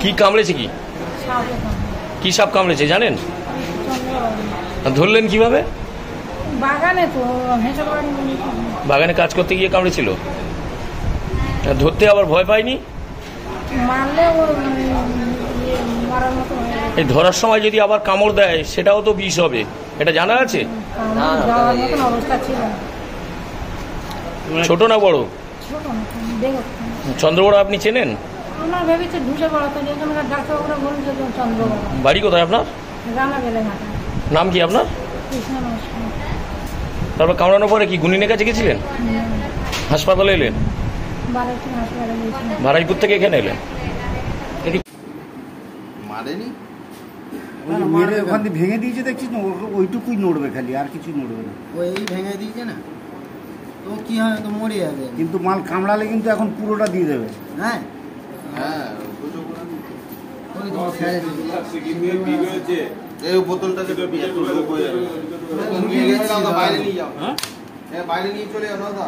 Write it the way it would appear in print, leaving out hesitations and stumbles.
কি কামড়েছে? কি সাপ কামড়েছে জানেন? ধরলেন কিভাবে? বাগানে কাজ করতে গিয়ে কামড়েছিল। ধরতে আবার ভয় পায়নি? এই ধরার সময় যদি আবার কামড় দেয় সেটাও তো বিষ হবে, এটা জানা আছে? ছোট না বড়? চন্দ্রবড় আপনি চেনেন? বাড়ি কোথায় আপনার? নাম কি আপনার? তারপর কামড়ানোর পরে কি গুনিনের কাছে গেছিলেন? হাসপাতালে এলেন? বারাইপুর থেকে এখানে এলেন? মারেনি, মেরে ওখান দিয়ে ভেঙে দিয়েছে দেখছিস না, ওইটুকুই নড়বে খালি, আর কিছু নড়বে না। ওই ভেঙে দিয়েছে না তো কি হয়, তো মরে যাবে। কিন্তু মাল কামড়ালে কিন্তু এখন পুরোটা দিয়ে দেবে। হ্যাঁ হ্যাঁ, এই বোতলটাকে বাইরে নিয়ে যাও, বাইরে নিয়ে চলে যাও না।